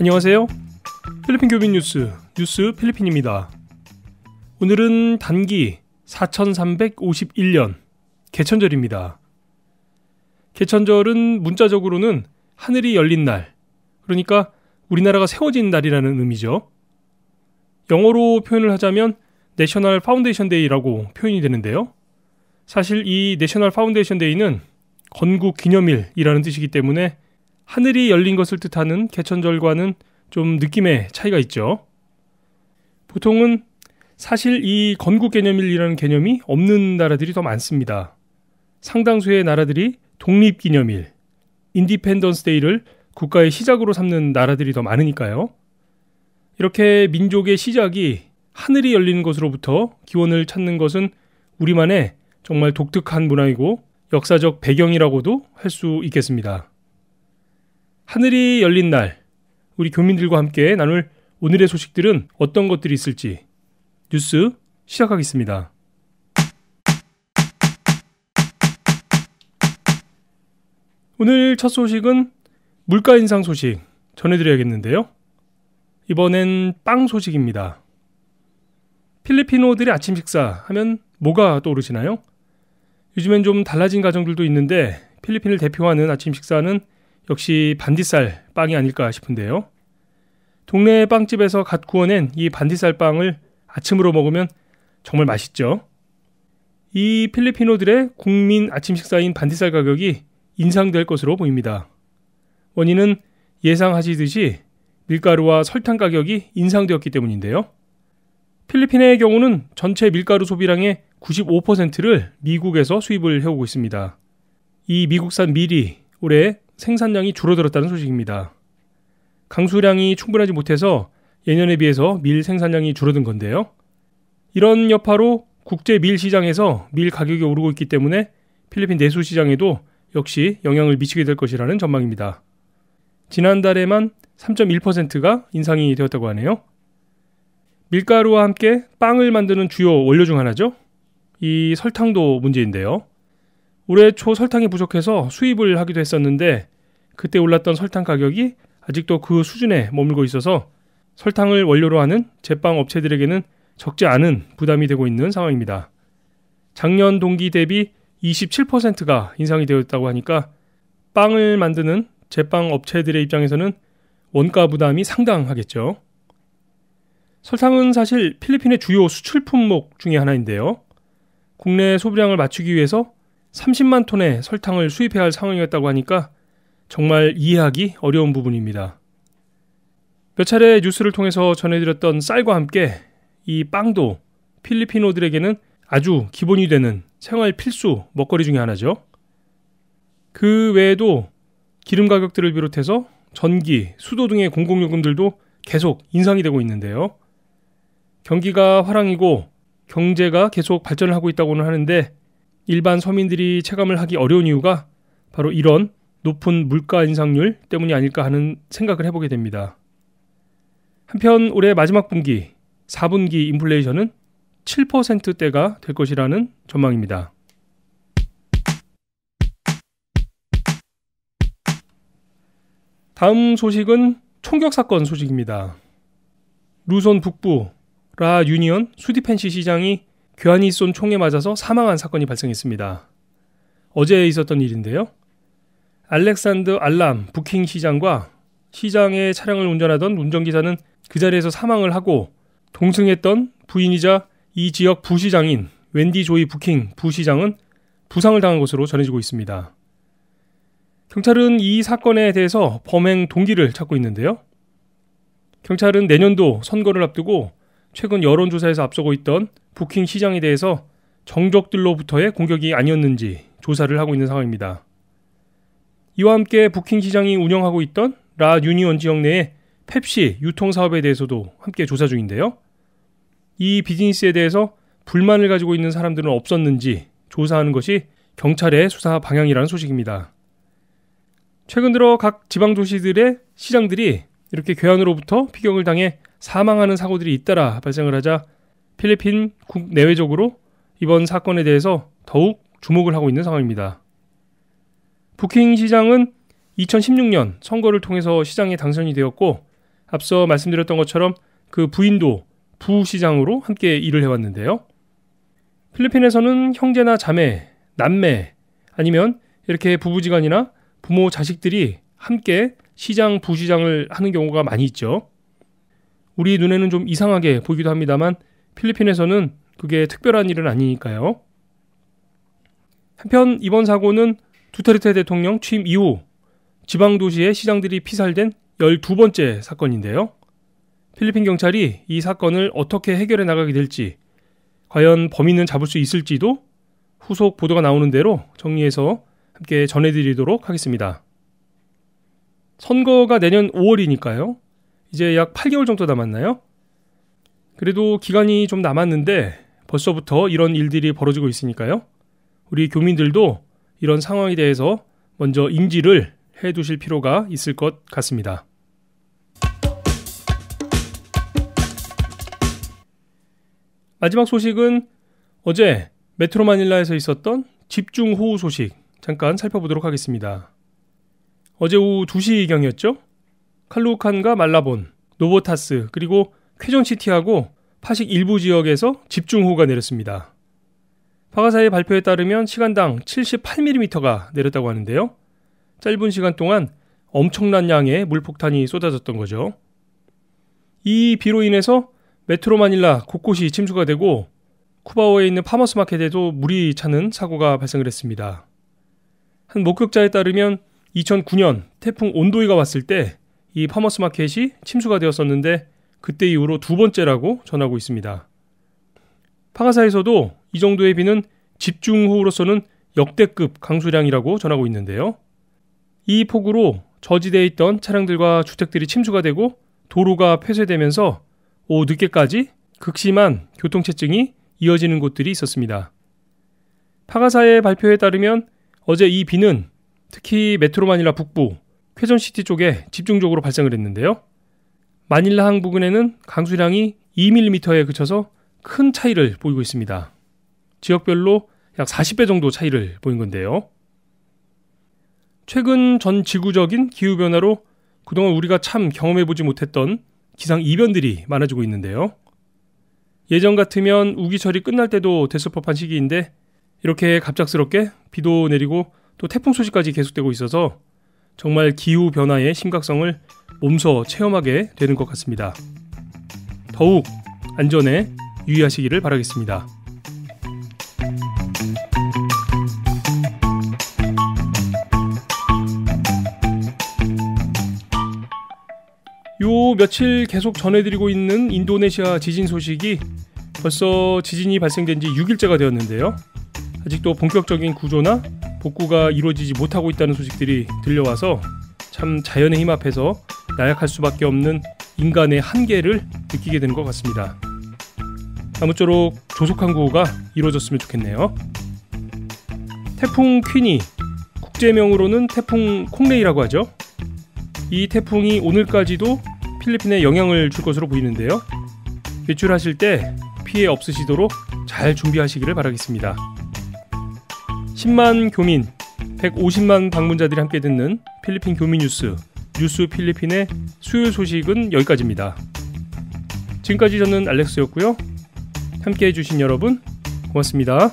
안녕하세요. 필리핀 교민 뉴스 필리핀입니다. 오늘은 단기 4351년 개천절입니다. 개천절은 문자적으로는 하늘이 열린 날, 그러니까 우리나라가 세워진 날이라는 의미죠. 영어로 표현을 하자면 내셔널 파운데이션 데이라고 표현이 되는데요. 사실 이 내셔널 파운데이션 데이는 건국 기념일이라는 뜻이기 때문에 하늘이 열린 것을 뜻하는 개천절과는 좀 느낌의 차이가 있죠. 보통은 사실 이 건국 기념일이라는 개념이 없는 나라들이 더 많습니다. 상당수의 나라들이 독립기념일, 인디펜던스 데이를 국가의 시작으로 삼는 나라들이 더 많으니까요. 이렇게 민족의 시작이 하늘이 열리는 것으로부터 기원을 찾는 것은 우리만의 정말 독특한 문화이고 역사적 배경이라고도 할 수 있겠습니다. 하늘이 열린 날, 우리 교민들과 함께 나눌 오늘의 소식들은 어떤 것들이 있을지 뉴스 시작하겠습니다. 오늘 첫 소식은 물가 인상 소식 전해드려야겠는데요. 이번엔 빵 소식입니다. 필리핀어들의 아침 식사 하면 뭐가 떠오르시나요? 요즘엔 좀 달라진 가정들도 있는데 필리핀을 대표하는 아침 식사는 역시 반딧살 빵이 아닐까 싶은데요. 동네 빵집에서 갓 구워낸 이 반딧살 빵을 아침으로 먹으면 정말 맛있죠. 이 필리핀어들의 국민 아침 식사인 반딧살 가격이 인상될 것으로 보입니다. 원인은 예상하시듯이 밀가루와 설탕 가격이 인상되었기 때문인데요. 필리핀의 경우는 전체 밀가루 소비량의 95%를 미국에서 수입을 해오고 있습니다. 이 미국산 밀이 올해 생산량이 줄어들었다는 소식입니다. 강수량이 충분하지 못해서 예년에 비해서 밀 생산량이 줄어든 건데요. 이런 여파로 국제 밀 시장에서 밀 가격이 오르고 있기 때문에 필리핀 내수 시장에도 역시 영향을 미치게 될 것이라는 전망입니다. 지난달에만 3.1%가 인상이 되었다고 하네요. 밀가루와 함께 빵을 만드는 주요 원료 중 하나죠. 이 설탕도 문제인데요. 올해 초 설탕이 부족해서 수입을 하기도 했었는데 그때 올랐던 설탕 가격이 아직도 그 수준에 머물고 있어서 설탕을 원료로 하는 제빵 업체들에게는 적지 않은 부담이 되고 있는 상황입니다. 작년 동기 대비 27%가 인상이 되었다고 하니까 빵을 만드는 제빵 업체들의 입장에서는 원가 부담이 상당하겠죠. 설탕은 사실 필리핀의 주요 수출 품목 중에 하나인데요. 국내 소비량을 맞추기 위해서 30만 톤의 설탕을 수입해야 할 상황이었다고 하니까 정말 이해하기 어려운 부분입니다. 몇 차례 뉴스를 통해서 전해드렸던 쌀과 함께 이 빵도 필리핀어들에게는 아주 기본이 되는 생활 필수 먹거리 중에 하나죠. 그 외에도 기름 가격들을 비롯해서 전기, 수도 등의 공공요금들도 계속 인상이 되고 있는데요. 경기가 화랑이고 경제가 계속 발전을 하고 있다고는 하는데 일반 서민들이 체감을 하기 어려운 이유가 바로 이런 높은 물가 인상률 때문이 아닐까 하는 생각을 해보게 됩니다. 한편 올해 마지막 분기, 4분기 인플레이션은 7%대가 될 것이라는 전망입니다. 다음 소식은 총격 사건 소식입니다. 루손 북부 라 유니언 수디펜시 시장이 괴한이 쏜 총에 맞아서 사망한 사건이 발생했습니다. 어제 있었던 일인데요. 알렉산더 알람 부킹 시장과 시장의 차량을 운전하던 운전기사는 그 자리에서 사망을 하고 동승했던 부인이자 이 지역 부시장인 웬디 조이 부킹 부시장은 부상을 당한 것으로 전해지고 있습니다. 경찰은 이 사건에 대해서 범행 동기를 찾고 있는데요. 경찰은 내년도 선거를 앞두고 최근 여론조사에서 앞서고 있던 부킹 시장에 대해서 정적들로부터의 공격이 아니었는지 조사를 하고 있는 상황입니다. 이와 함께 부킹 시장이 운영하고 있던 라 유니온 지역 내의 펩시 유통사업에 대해서도 함께 조사 중인데요. 이 비즈니스에 대해서 불만을 가지고 있는 사람들은 없었는지 조사하는 것이 경찰의 수사 방향이라는 소식입니다. 최근 들어 각 지방도시들의 시장들이 이렇게 괴한으로부터 피격을 당해 사망하는 사고들이 잇따라 발생을 하자 필리핀 국내외적으로 이번 사건에 대해서 더욱 주목을 하고 있는 상황입니다. 부킹 시장은 2016년 선거를 통해서 시장에 당선이 되었고 앞서 말씀드렸던 것처럼 그 부인도 부시장으로 함께 일을 해왔는데요. 필리핀에서는 형제나 자매, 남매 아니면 이렇게 부부지간이나 부모, 자식들이 함께 시장, 부시장을 하는 경우가 많이 있죠. 우리 눈에는 좀 이상하게 보이기도 합니다만 필리핀에서는 그게 특별한 일은 아니니까요. 한편 이번 사고는 두테르테 대통령 취임 이후 지방도시의 시장들이 피살된 12번째 사건인데요. 필리핀 경찰이 이 사건을 어떻게 해결해 나가게 될지, 과연 범인은 잡을 수 있을지도 후속 보도가 나오는 대로 정리해서 함께 전해드리도록 하겠습니다. 선거가 내년 5월이니까요. 이제 약 8개월 정도 남았나요? 그래도 기간이 좀 남았는데 벌써부터 이런 일들이 벌어지고 있으니까요. 우리 교민들도 이런 상황에 대해서 먼저 인지를 해두실 필요가 있을 것 같습니다. 마지막 소식은 어제 메트로 마닐라에서 있었던 집중호우 소식 잠깐 살펴보도록 하겠습니다. 어제 오후 2시경이었죠. 칼루칸과 말라본, 노보타스 그리고 쾌전시티하고 파식 일부 지역에서 집중호우가 내렸습니다. 파가사의 발표에 따르면 시간당 78mm가 내렸다고 하는데요. 짧은 시간 동안 엄청난 양의 물폭탄이 쏟아졌던 거죠. 이 비로 인해서 메트로 마닐라 곳곳이 침수가 되고 쿠바오에 있는 파머스 마켓에도 물이 차는 사고가 발생을 했습니다. 한 목격자에 따르면 2009년 태풍 온도이가 왔을 때 이 파머스 마켓이 침수가 되었었는데 그때 이후로 두 번째라고 전하고 있습니다. 파가사에서도 이 정도의 비는 집중호우로서는 역대급 강수량이라고 전하고 있는데요. 이 폭우로 저지대에 있던 차량들과 주택들이 침수가 되고 도로가 폐쇄되면서 오후 늦게까지 극심한 교통체증이 이어지는 곳들이 있었습니다. 파가사의 발표에 따르면 어제 이 비는 특히 메트로 마닐라 북부, 쾌전시티 쪽에 집중적으로 발생을 했는데요. 마닐라항 부근에는 강수량이 2mm에 그쳐서 큰 차이를 보이고 있습니다. 지역별로 약 40배 정도 차이를 보인 건데요. 최근 전 지구적인 기후변화로 그동안 우리가 참 경험해보지 못했던 기상이변들이 많아지고 있는데요. 예전 같으면 우기철이 끝날 때도 됐을 법한 시기인데 이렇게 갑작스럽게 비도 내리고 또 태풍 소식까지 계속되고 있어서 정말 기후변화의 심각성을 몸소 체험하게 되는 것 같습니다. 더욱 안전에 유의하시기를 바라겠습니다. 요 며칠 계속 전해드리고 있는 인도네시아 지진 소식이 벌써 지진이 발생된 지 6일째가 되었는데요. 아직도 본격적인 구조나 복구가 이루어지지 못하고 있다는 소식들이 들려와서 참 자연의 힘 앞에서 나약할 수밖에 없는 인간의 한계를 느끼게 되는 것 같습니다. 아무쪼록 조속한 구호가 이루어졌으면 좋겠네요. 태풍 퀸이 국제명으로는 태풍 콩레이라고 하죠. 이 태풍이 오늘까지도 필리핀에 영향을 줄 것으로 보이는데요. 외출하실 때 피해 없으시도록 잘 준비하시기를 바라겠습니다. 10만 교민, 150만 방문자들이 함께 듣는 필리핀 교민 뉴스 필리핀의 수요일 소식은 여기까지입니다. 지금까지 저는 알렉스였고요. 함께 해주신 여러분 고맙습니다.